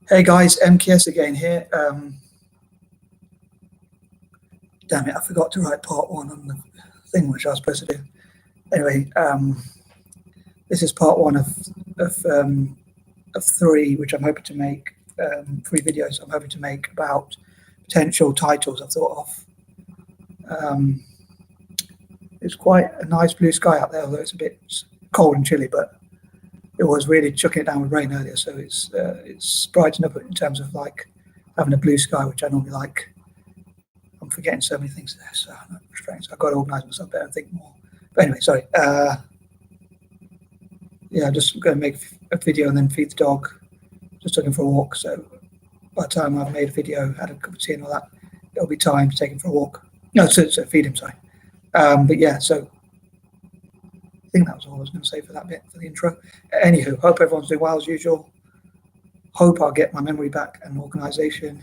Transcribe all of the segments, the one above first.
Hey guys, MKS again here. Damn it, I forgot to write part one on the thing which I was supposed to do. Anyway, this is part one of three, which I'm hoping to make, three videos I'm hoping to make about potential titles I've thought of. It's quite a nice blue sky out there, although it's a bit cold and chilly, but it was really chucking it down with rain earlier, so it's brightened up in terms of like having a blue sky, which I normally like. I'm forgetting so many things there, so strange. I've got to organise myself better and think more. But anyway, sorry. Yeah, I'm just going to make a video and then feed the dog. Just took him for a walk, so by the time I've made a video, had a cup of tea and all that, it'll be time to take him for a walk. No, so feed him, sorry. But yeah, so I think that was all I was going to say for that bit, for the intro. Anywho, hope everyone's doing well as usual. Hope I'll get my memory back and organisation.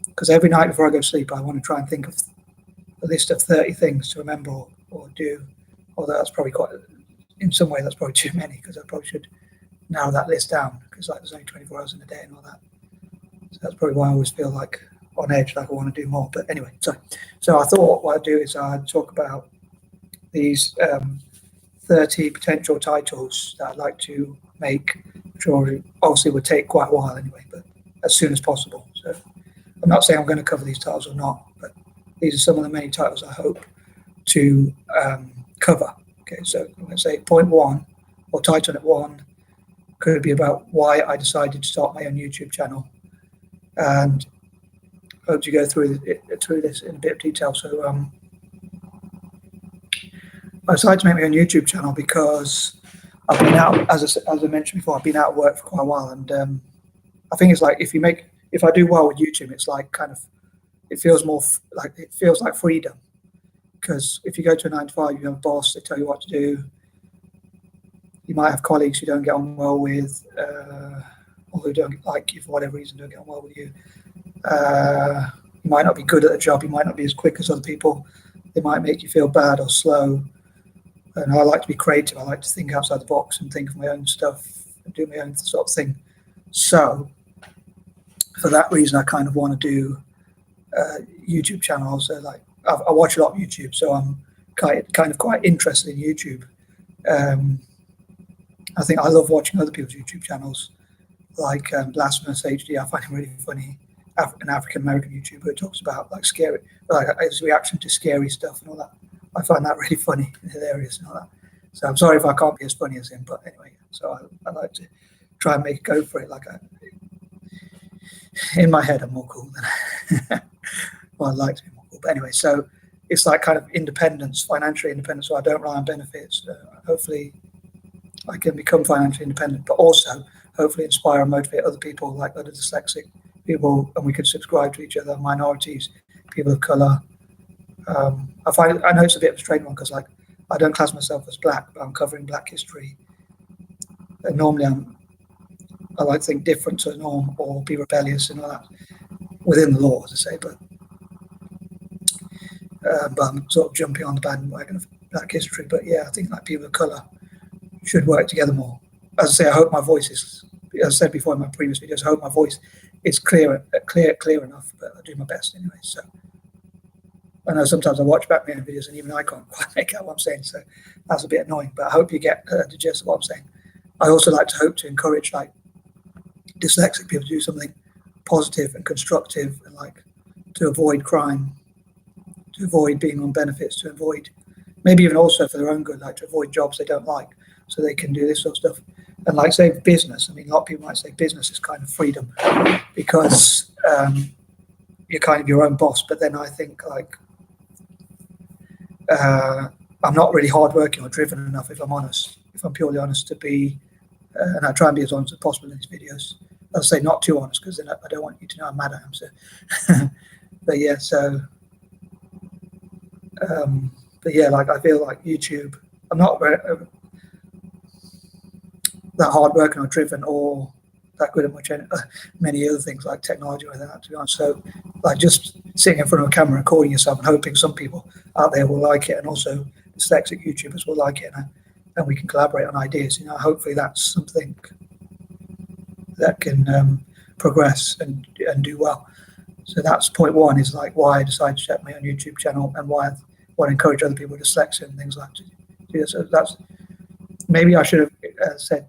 Because every night before I go to sleep, I want to try and think of a list of 30 things to remember or do. Although that's probably quite, in some way, that's probably too many, because I probably should narrow that list down, because like there's only 24 hours in a day and all that. So that's probably why I always feel like on edge, like I want to do more. But anyway, so I thought what I'd do is I'd talk about these 30 potential titles that I'd like to make, which obviously would take quite a while anyway, but as soon as possible. So I'm not saying I'm going to cover these titles or not, but these are some of the many titles I hope to cover. Okay, so I'm going to say point one, or title at one, could be about why I decided to start my own YouTube channel, and I hope to go through this in a bit of detail. So I decided to make my own YouTube channel because I've been out, as I mentioned before, I've been out of work for quite a while, and I think it's like if I do well with YouTube, it's like kind of, it feels like freedom, because if you go to a 9 to 5, you have a boss, they tell you what to do. You might have colleagues you don't get on well with, or who don't like you for whatever reason, don't get on well with you. You might not be good at the job, you might not be as quick as other people, they might make you feel bad or slow. And I like to be creative, I like to think outside the box and think of my own stuff and do my own sort of thing. So for that reason, I kind of want to do YouTube channels. So like I watch a lot of YouTube, so I'm kind of quite interested in YouTube. I think I love watching other people's YouTube channels, like Blasphemous HD. I find him really funny. An African American YouTuber who talks about like scary, like his reaction to scary stuff and all that. I find that really funny and hilarious and all that. So I'm sorry if I can't be as funny as him, but anyway. So I like to try and make a go for it. Like in my head, I'm more cool than well, I'd like to be more cool. But anyway, so it's like kind of independence, financially independent. So I don't rely on benefits. Hopefully, I can become financially independent, but also hopefully inspire and motivate other people, like other dyslexic people, and we could subscribe to each other, minorities, people of color. I know it's a bit of a strange one, because like I don't class myself as black, but I'm covering Black history. And normally I like to think different to the norm or be rebellious and all that within the law, as I say, but I'm sort of jumping on the bandwagon of Black history. But yeah, I think like people of color should work together more. As I say, I hope my voice is, as I said before in my previous videos, I hope my voice is clear enough, but I do my best anyway. So I know sometimes I watch back my own videos and even I can't quite make out what I'm saying, so that's a bit annoying, but I hope you get the gist of what I'm saying. I also like to hope to encourage like dyslexic people to do something positive and constructive, and like to avoid crime, to avoid being on benefits, to avoid, maybe even also for their own good, like to avoid jobs they don't like, so they can do this sort of stuff. And like say business, I mean, a lot of people might say business is kind of freedom, because you're kind of your own boss. But then I think like I'm not really hardworking or driven enough, if I'm honest, if I'm purely honest, to be, and I try and be as honest as possible in these videos. I'll say not too honest, because then I don't want you to know how mad I am. So, but yeah, so, but yeah, like I feel like YouTube, I'm not very, that hardworking or driven or that good at much many other things like technology or anything like that, to be honest. So like just sitting in front of a camera, recording yourself and hoping some people out there will like it, and also dyslexic YouTubers will like it, and we can collaborate on ideas. You know, hopefully that's something that can progress and do well. So that's point one, is like why I decided to set my own YouTube channel and why I want to encourage other people with dyslexia and things like that to do this. So that's, maybe I should have said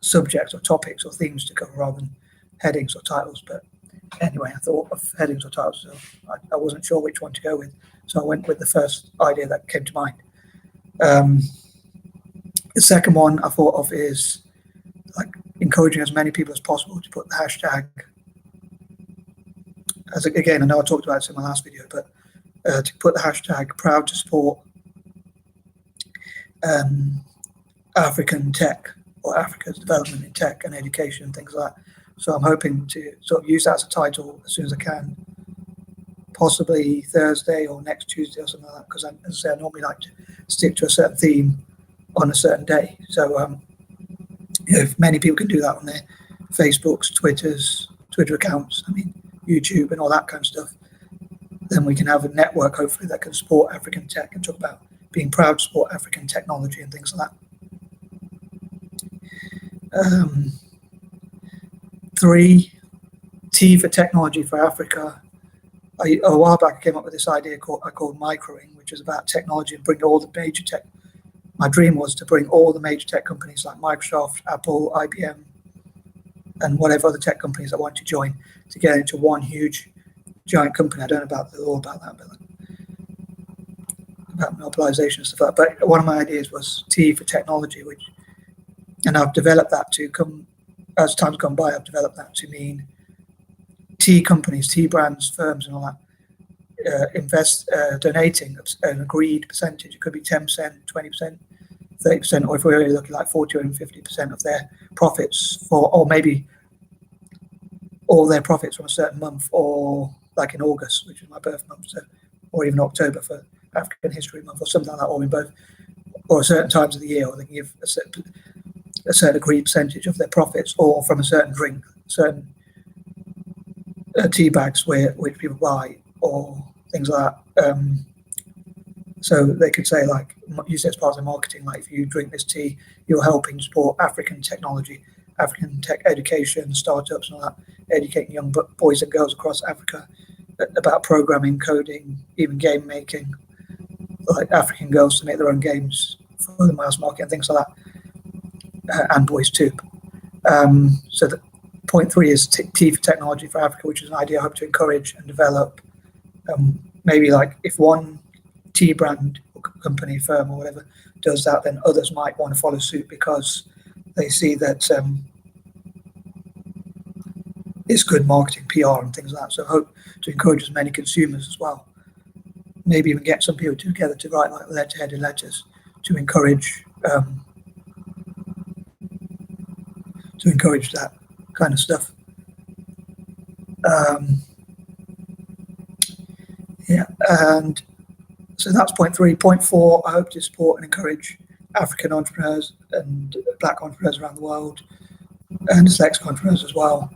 subjects or topics or themes to cover rather than headings or titles. But anyway, I thought of headings or titles, so I wasn't sure which one to go with. So I went with the first idea that came to mind. The second one I thought of is like encouraging as many people as possible to put the hashtag, as again, I know I talked about this in my last video, but to put the hashtag proud to support African tech, or Africa's development in tech and education and things like that. So I'm hoping to sort of use that as a title as soon as I can, possibly Thursday or next Tuesday or something like that, because as I say, I normally like to stick to a certain theme on a certain day. So if many people can do that on their Facebooks, Twitter accounts, I mean, YouTube and all that kind of stuff, then we can have a network, hopefully, that can support African tech and talk about being proud to support African technology and things like that. 3, T for technology for Africa. A while back, I came up with this idea I called microing, which is about technology and bring all the major tech. My dream was to bring all the major tech companies like Microsoft, Apple, IBM, and whatever other tech companies I want to join together into one huge, giant company. I don't know about that, but about mobilization and stuff like that. But one of my ideas was T for technology, and I've developed that to come, as time's gone by, I've developed that to mean T companies, T brands, firms, and all that donating an agreed percentage. It could be 10%, 20%, 30%, or if we're really looking like 40 or 50% of their profits or maybe all their profits from a certain month, or like in August, which is my birth month, so, or even October for African History Month or something like that, or in both, or certain times of the year, or they can give a certain agreed percentage of their profits, or from a certain drink, certain tea bags which people buy, or things like that. So they could say, like, use it as part of their marketing, like if you drink this tea, you're helping support African technology, African tech education, startups and all that, educating young boys and girls across Africa about programming, coding, even game making, like African girls to make their own games for the mass market and things like that, and boys too. So the point 3 is T for technology for Africa, which is an idea I hope to encourage and develop. Maybe like if one tea brand or company, firm or whatever does that, then others might want to follow suit because they see that it's good marketing, PR and things like that. So I hope to encourage as many consumers as well. Maybe even get some people together to write like letterheaded letters to encourage that kind of stuff. Yeah, and so that's point 3. Point 4, I hope to support and encourage African entrepreneurs and Black entrepreneurs around the world, and dyslexic entrepreneurs as well.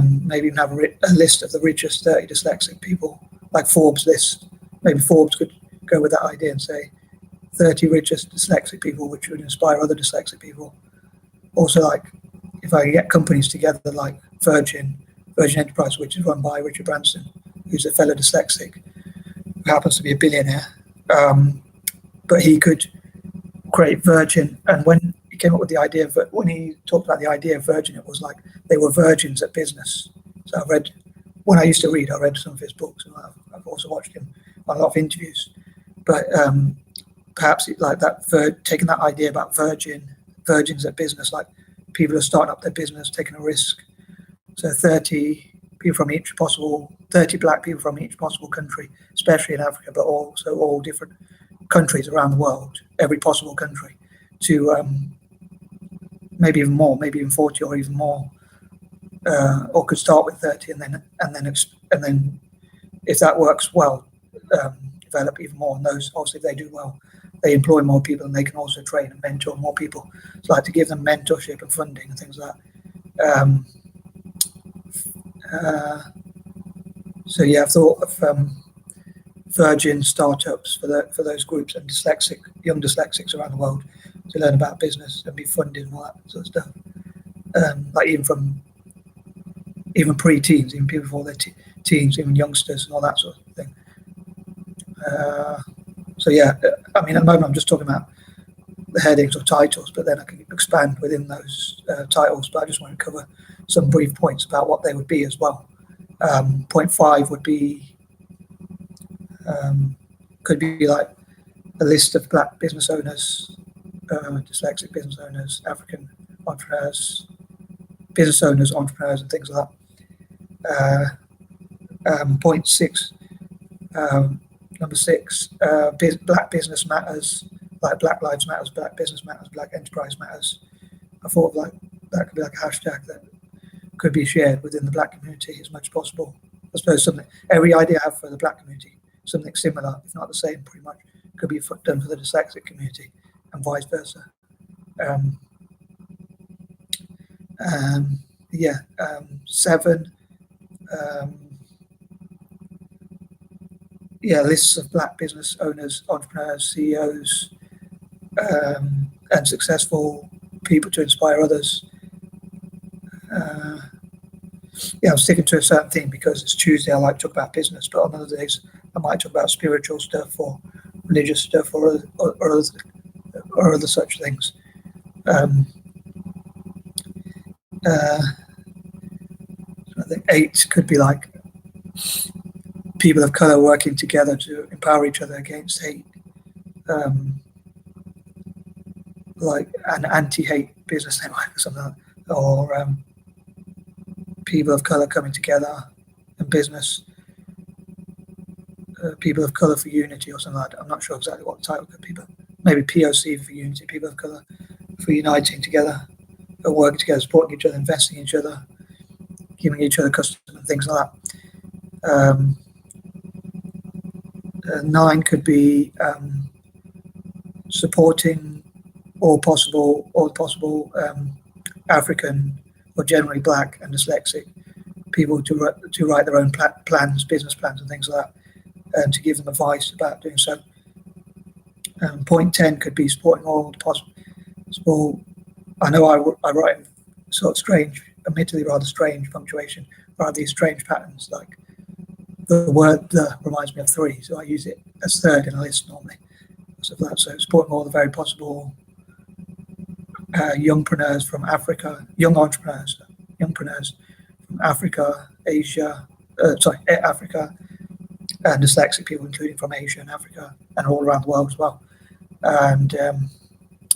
Maybe even have a list of the richest 30 dyslexic people, like Forbes list. Maybe Forbes could go with that idea and say 30 richest dyslexic people, which would inspire other dyslexic people. Also, like if I get companies together like Virgin Enterprise, which is run by Richard Branson, who's a fellow dyslexic, who happens to be a billionaire, but he could create Virgin. And when he came up with the idea of, when he talked about the idea of Virgin, it was like they were virgins at business. So when I used to read, I read some of his books, and I've also watched him on a lot of interviews. But perhaps like that, taking that idea about virgins at business, like people are starting up their business, taking a risk. So 30 people from each possible, 30 Black people from each possible country, especially in Africa, but also all different countries around the world, every possible country, to maybe even more, maybe even 40 or even more, or could start with 30 and then if that works well, develop even more. And those, obviously, if they do well, they employ more people, and they can also train and mentor more people. So I like to give them mentorship and funding and things like that. So yeah, I've thought of Virgin startups for those groups and young dyslexics around the world to learn about business and be funded and all that sort of stuff. Like even from even pre-teens, even people before their teens, even youngsters and all that sort of thing. So yeah, I mean, at the moment I'm just talking about the headings or titles, but then I can expand within those titles. But I just want to cover some brief points about what they would be as well. Point 5 would be, could be like a list of Black business owners, dyslexic business owners, African entrepreneurs, business owners, entrepreneurs, and things like that. Point 6, number 6, Black business matters, like Black Lives Matters, Black Business Matters, Black Enterprise Matters. I thought like that could be like a hashtag that could be shared within the Black community as much as possible. I suppose something, every idea I have for the Black community, something similar, if not the same, pretty much, could be done for the dyslexic community and vice versa. Yeah, 7, yeah, lists of Black business owners, entrepreneurs, CEOs, and successful people to inspire others. Yeah, I'm sticking to a certain theme because it's Tuesday. I like to talk about business, but on other days I might talk about spiritual stuff or religious stuff or other such things. I think 8 could be like people of color working together to empower each other against hate, like an anti-hate business network or something like that, or people of color coming together in business, people of color for unity or something like that. I'm not sure exactly what the title could be, but maybe POC for unity, people of color for uniting together, working together, supporting each other, investing in each other, giving each other custom and things like that. 9 could be supporting all possible African or generally Black and dyslexic people to write their own plans, business plans and things like that, and to give them advice about doing so. Point 10 could be supporting all the possible. I know I write in sort of strange, admittedly rather strange punctuation, rather these strange patterns, like the word "the" reminds me of 3, so I use it as 3rd in a list normally. So supporting all the very possible youngpreneurs from Africa, young entrepreneurs, youngpreneurs from Africa, Asia, Africa, and dyslexic people, including from Asia and Africa and all around the world as well, and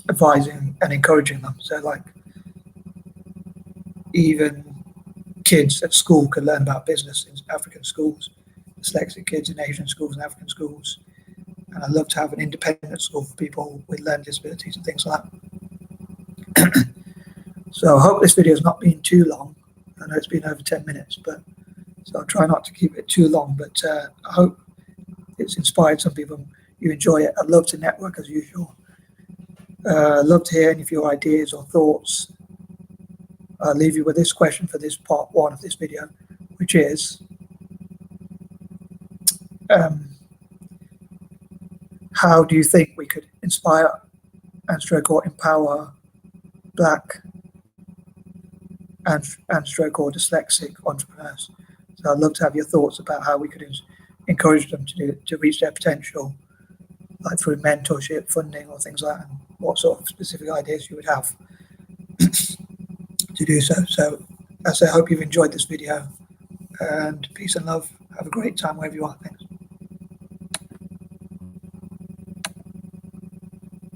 advising and encouraging them. So like even kids at school can learn about business in African schools, dyslexic kids in Asian schools and African schools. And I'd love to have an independent school for people with learning disabilities and things like that. So I hope this video has not been too long. I know it's been over 10 minutes, but so I'll try not to keep it too long, but I hope it's inspired some people. You enjoy it. I'd love to network as usual. I'd love to hear any of your ideas or thoughts. I'll leave you with this question for this part 1 of this video, which is, how do you think we could inspire and stroke or empower Black and stroke or dyslexic entrepreneurs? So I'd love to have your thoughts about how we could encourage them to reach their potential, like through mentorship, funding, or things like that, and what sort of specific ideas you would have to do so. So as I hope you've enjoyed this video, and peace and love. Have a great time wherever you are. Thanks.